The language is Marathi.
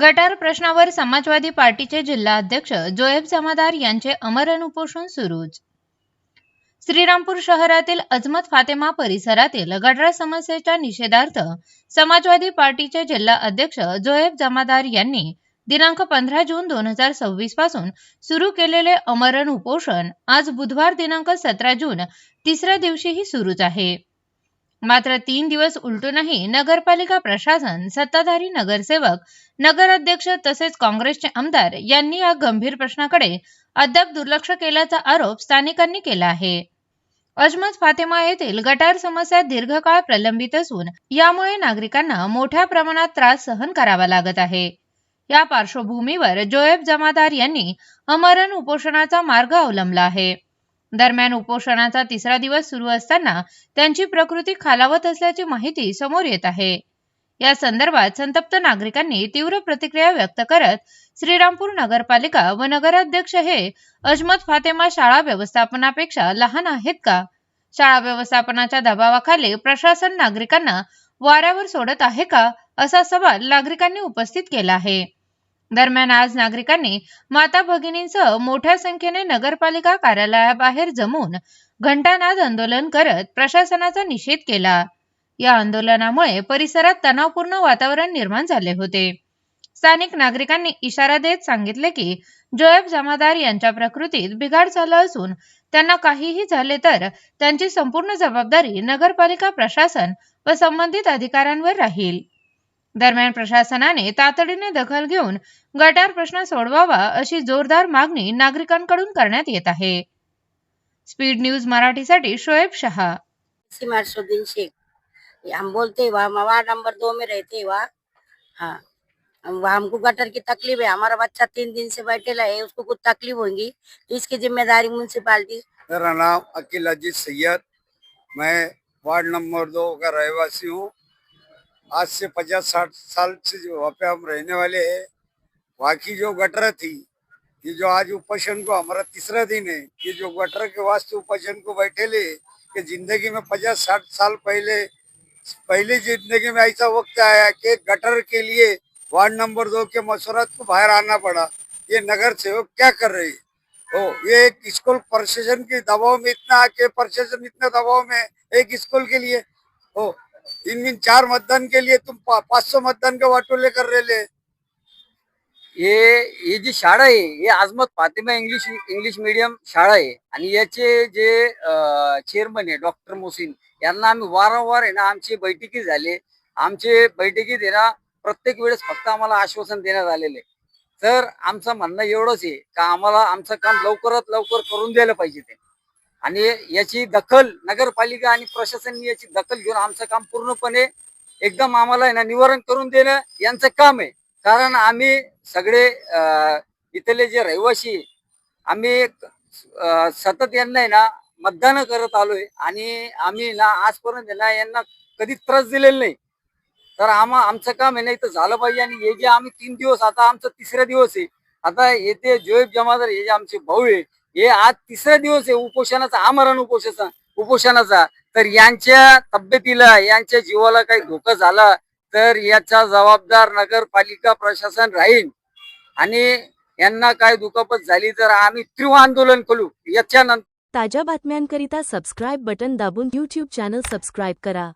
गटार प्रश्नावर समाजवादी पार्टीचे जिल्हा अध्यक्ष जोएब जमादार यांचे आमरण उपोषण सुरूच। श्रीरामपूर शहरातील अजमत फातेमा परिसरातील गटार समस्येच्या निषेधार्थ समाजवादी पार्टीचे जिल्हा अध्यक्ष जोएब जमादार यांनी दिनांक 15 जून 2026 पासून सुरू केलेले आमरण उपोषण आज बुधवार दिनांक 17 जून तिसऱ्या दिवशीही सुरूच आहे। मात्र 3 दिवस उलटूनही नगरपालिका प्रशासन, सत्ताधारी नगरसेवक, नगराध्यक्ष तसेच काँग्रेसचे आमदार यांनी या गंभीर प्रश्नाकडे अद्याप दुर्लक्ष केल्याचा आरोप स्थानिकांनी केला आहे। अजमत फातेमा येथील गटार समस्या दीर्घकाळ प्रलंबित असून यामुळे नागरिकांना मोठ्या प्रमाणात त्रास सहन करावा लागत आहे। या पार्श्वभूमीवर जोएब जमादार यांनी आमरण उपोषणाचा मार्ग अवलंबला आहे। दरम्यान उपोषणाचा तिसरा दिवस सुरू असताना त्यांची प्रकृती खालावत असल्याची माहिती समोर येत आहे। या संदर्भात संतप्त नागरिकांनी तीव्र प्रतिक्रिया व्यक्त करत श्रीरामपूर नगरपालिका व नगराध्यक्ष हे अजमत फातेमा शाळा व्यवस्थापनापेक्षा लहान आहेत का? शाळा व्यवस्थापनाच्या दबावाखाली प्रशासन नागरिकांना वाऱ्यावर सोडत आहे का, असा सवाल नागरिकांनी उपस्थित केला आहे। दरम्यान आज नागरिकांनी माता भगिनींसह मोठ्या संख्येने नगरपालिका कार्यालयाबाहेर जमून घंटानाद आंदोलन करत प्रशासनाचा निषेध केला। या आंदोलनामुळे परिसरात तणावपूर्ण वातावरण निर्माण झाले होते। स्थानिक नागरिकांनी इशारा देत सांगितले की जोएब जमादार यांच्या प्रकृतीत बिघाड झाला असून त्यांना काहीही झाले तर त्यांची संपूर्ण जबाबदारी नगरपालिका प्रशासन व संबंधित अधिकाऱ्यांवर राहील। दरम्यान प्रशासनाने तातडीने दखल घेऊन गटार प्रश्न सोडवावा अशी जोरदार मागणी नागरिकांकडून करण्यात येत आहे। स्पीड न्यूज मराठीसाठी शोएब शाह। सिमरसुद्दीन शेख, हम बोलते वहाँ वार्ड नंबर 2 में रहते वहाँ। हाँ, हमको गटर की तकलीफ है। हमारा बच्चा 3 दिन से बैठेला है, उसको कुछ तकलीफ होगी तो इसकी जिम्मेदारी म्यूनसिपालिटी। मेरा नाम अकील अजीज सैयद, मैं वार्ड नंबर 2 का रहवासी हूँ। आज से 50-60 साल से जो वहाँ पे हम रहने वाले हैं, वहाँ की जो गटर थी, ये जो आज उपोषण को हमारा तीसरा दिन है, ये जो गटर के वास्ते उपोषण को बैठे ले कि जिंदगी में 50-60 साल पहले जिंदगी में ऐसा वक्त आया कि गटर के लिए वार्ड नंबर 2 के मसूरत को बाहर आना पड़ा। ये नगर सेवक क्या कर रहे हैं? ये एक स्कूल प्रशासन के दबाव में इतना आके प्रशासन इतना दबाव में एक स्कूल के लिए 3-4 मतदान के लिए तुम 500 मतदान के वाटोले कर रहे ले। ये जी शाळा आहे हे अजमत फातेमा इंग्लिश मीडियम शाळा आहे आणि याचे जे चेअरमन आहे डॉक्टर मोहसिन यांना आम्ही वारंवार आहे ना आमची बैठकी झाले। आमचे बैठकीत आहे ना प्रत्येक वेळेस फक्त आम्हाला आश्वासन देण्यात आलेले। तर आमचं म्हणणं एवढंच आहे का आम्हाला आमचं काम लवकरात लवकर करून द्यायला पाहिजे ते, आणि याची दखल नगरपालिका आणि प्रशासनाने याची दखल घेऊन आमचं काम पूर्णपणे एकदम आम्हाला आहे ना निवारण करून देणं यांचं काम आहे। कारण आम्ही सगळे इथले जे रहिवासी आम्ही सतत यांना आहे ना मतदान करत आलोय आणि आम्ही ना आजपर्यंत ना यांना कधी त्रास दिलेला नाही। तर आमचं काम आहे ना इथं झालं पाहिजे। आणि हे जे आम्ही 3 दिवस, आता आमचा तिसरा दिवस आहे, आता येथे जोएब जमादार हे जे आमचे भाऊ आहे हे आज तिसरा दिवस आहे उपोषणाचा, आमरण उपोषणाचा। तर यांच्या तब्येतीला, यांच्या जीवाला काही धोका झाला तर याचा जबाबदार नगरपालिका प्रशासन राहील, आणि यांना काय दुखापत झाली तर आम्ही तीव्र आंदोलन करू। याच्यानंतर ताज्या बातम्यांकरिता सबस्क्राइब बटन दाबून YouTube चॅनल सबस्क्राइब करा।